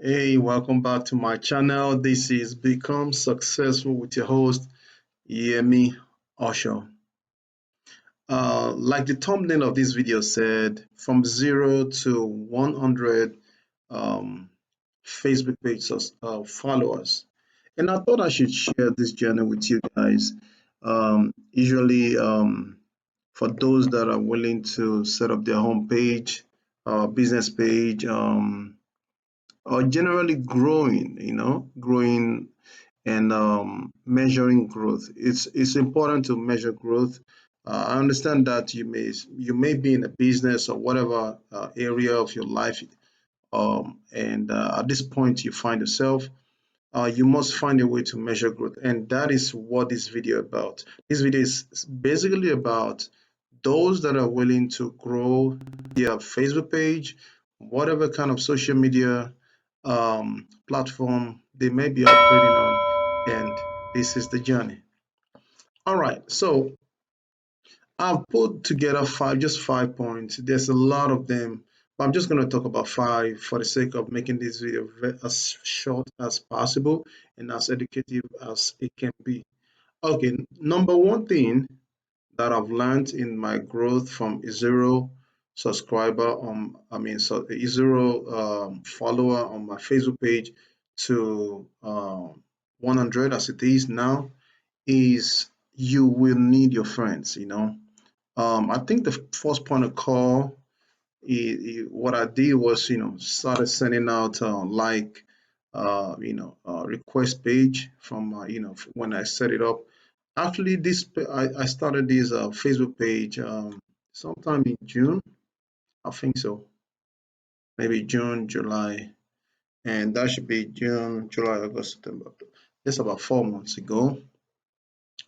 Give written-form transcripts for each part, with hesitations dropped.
Hey, welcome back to my channel. This is Become Successful with your host, Yemi, Osho. Like the thumbnail of this video said, from 0 to 100 um, Facebook page followers. And I thought I should share this journey with you guys. Usually, for those that are willing to set up their home page, business page, or generally growing and measuring growth. It's important to measure growth. I understand that you may be in a business or whatever area of your life, and at this point you find yourself. You must find a way to measure growth, and that is what this video about. This video is basically about those that are willing to grow their Facebook page, whatever kind of social media platform they may be operating on, and this is the journey. All right, so I've put together just 5 points. There's a lot of them, but I'm just going to talk about five for the sake of making this video as short as possible and as educative as it can be. Okay, number one thing that I've learned in my growth from a zero subscriber so a zero follower on my Facebook page to 100 as it is now is you will need your friends. I think the first point of call, what I did was, started sending out request page from, when I set it up. Actually, I started this Facebook page sometime in June, I think so, maybe June, July, and that should be June, July, August, September. That's about 4 months ago.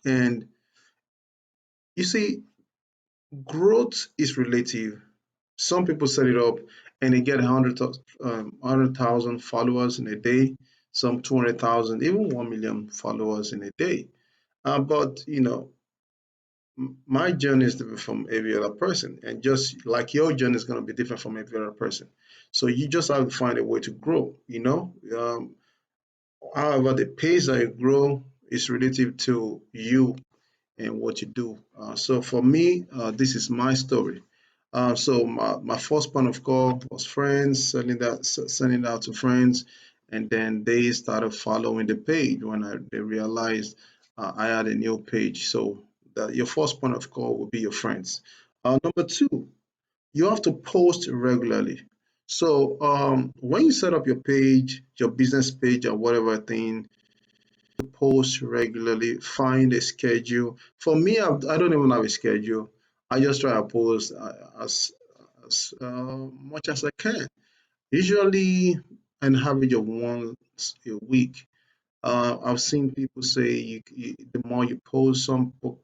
And you see, growth is relative. Some people set it up and they get 100,000 followers in a day, some 200,000, even 1 million followers in a day. But my journey is different from every other person, and just like your journey is going to be different from every other person. So you just have to find a way to grow. However, the pace that you grow is relative to you and what you do. So for me, this is my story. So my first point of call was friends, sending it out to friends, and then they started following the page when they realized I had a new page. So your first point of call will be your friends. Number two, you have to post regularly. So when you set up your page, your business page or whatever thing, post regularly, find a schedule. For me, I don't even have a schedule. I just try to post as much as I can. Usually, an average of once a week. I've seen people say the more you post,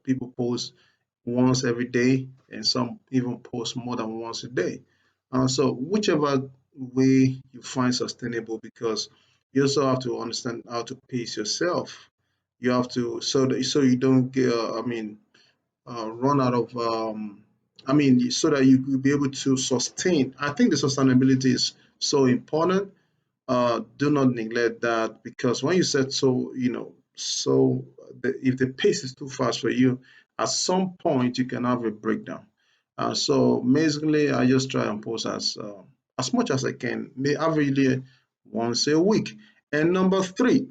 people post once every day, and some even post more than once a day. So whichever way you find sustainable, because you also have to understand how to pace yourself. You have to so you don't get run out of so that you will be able to sustain. I think the sustainability is so important. Do not neglect that, because when you set if the pace is too fast for you, at some point you can have a breakdown. So basically, I just try and post as much as I can, averagely once a week. And number three,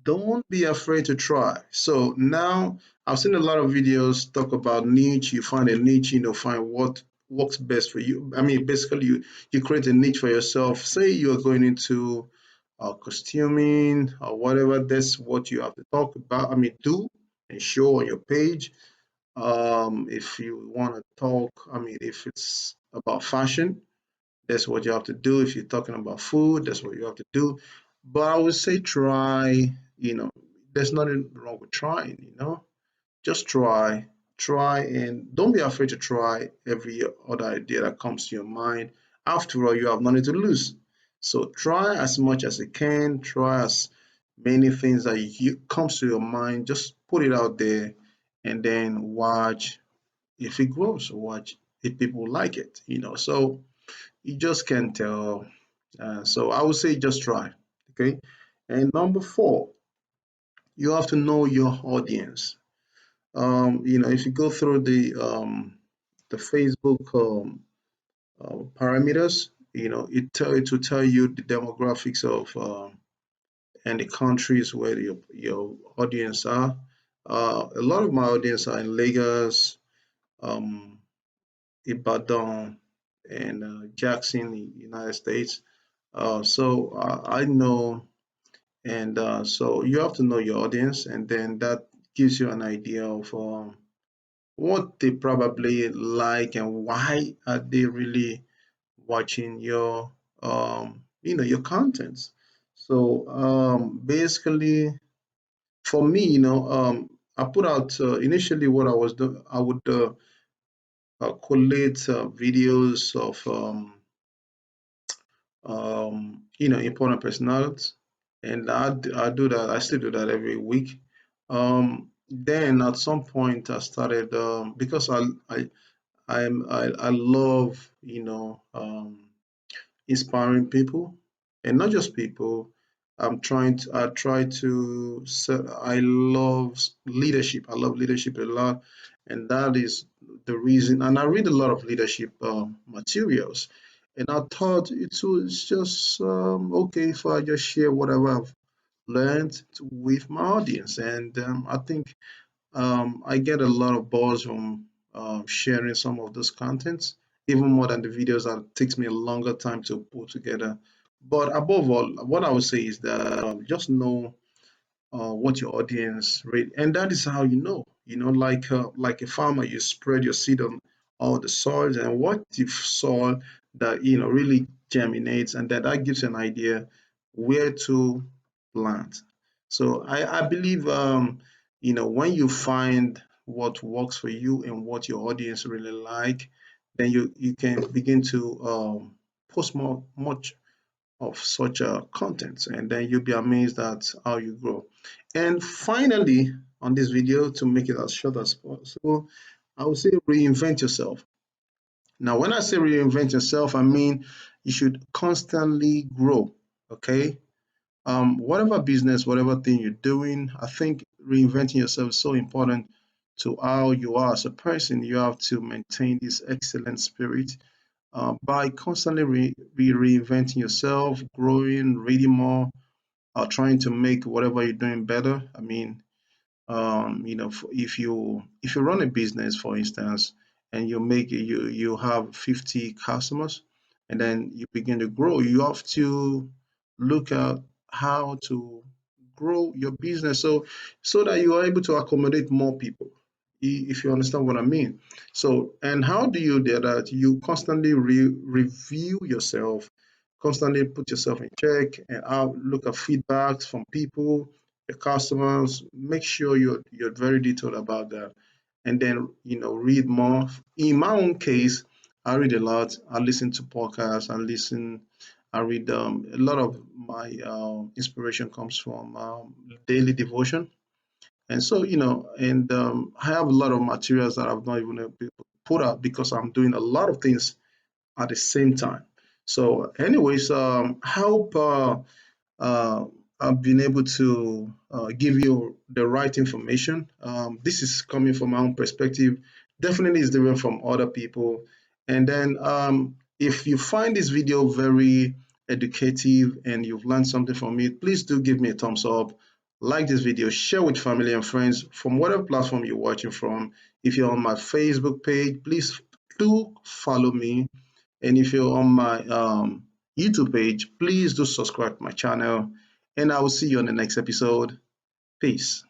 don't be afraid to try. So now I've seen a lot of videos talk about niche. You find a niche, find what works best for you. I mean, basically, you create a niche for yourself. Say you're going into costuming or whatever. That's what you have to talk about. I mean, do and show on your page. If you want to talk, if it's about fashion, that's what you have to do. If you're talking about food, that's what you have to do. But I would say try, you know, there's nothing wrong with trying. Just try, and don't be afraid to try every other idea that comes to your mind. After all, you have nothing to lose. So try as much as you can, try as many things that you comes to your mind, just put it out there and then watch if it grows, watch if people like it. So you just can't tell. So I would say just try. Okay. And number four, you have to know your audience. If you go through the Facebook parameters, it will tell you the demographics of and the countries where your audience are. A lot of my audience are in Lagos, um, Ibadan, and Jackson, the United States. So I know, and so you have to know your audience, and then that gives you an idea of what they probably like and why are they really watching your contents. So basically, for me, I put out initially what I was doing. I would collate videos of important personalities, and I do that. I still do that every week. Then at some point I started because I love inspiring people, and not just people. I try to set, I love leadership. I love leadership a lot, and that is the reason. And I read a lot of leadership materials, and I thought it was just okay if I just share whatever I've learned with my audience. And I think I get a lot of buzz from sharing some of those contents, even more than the videos that takes me a longer time to put together. But above all, what I would say is that just know what your audience rate, and that is how you know. Like a farmer, you spread your seed on all the soils, and what the soil that really germinates, and that gives you an idea where to plant. So I believe when you find what works for you and what your audience really like, then you can begin to post much of such content, and then you'll be amazed at how you grow. And finally, on this video, to make it as short as possible, I would say reinvent yourself. Now, when I say reinvent yourself, I mean you should constantly grow. Okay. Whatever business, whatever thing you're doing, I think reinventing yourself is so important to how you are as a person. You have to maintain this excellent spirit by constantly reinventing yourself, growing, reading more, trying to make whatever you're doing better. I mean, if you run a business, for instance, and you have 50 customers, and then you begin to grow, you have to look at how to grow your business so that you are able to accommodate more people, if you understand what I mean. So, and how do you do that? You constantly review yourself, constantly put yourself in check, and look at feedbacks from people, your customers. Make sure you're very detailed about that, and then read more. In my own case, I read a lot. I listen to podcasts. I read a lot of my inspiration comes from daily devotion, and so and I have a lot of materials that I've not even put out because I'm doing a lot of things at the same time. So, anyways, I hope uh, I've been able to give you the right information. This is coming from my own perspective. Definitely is different from other people. And then if you find this video very educative and you've learned something from it, please do give me a thumbs up. Like this video, share with family and friends from whatever platform you're watching from. If you're on my Facebook page, please do follow me, and if you're on my YouTube page, please do subscribe to my channel. And I will see you on the next episode. Peace.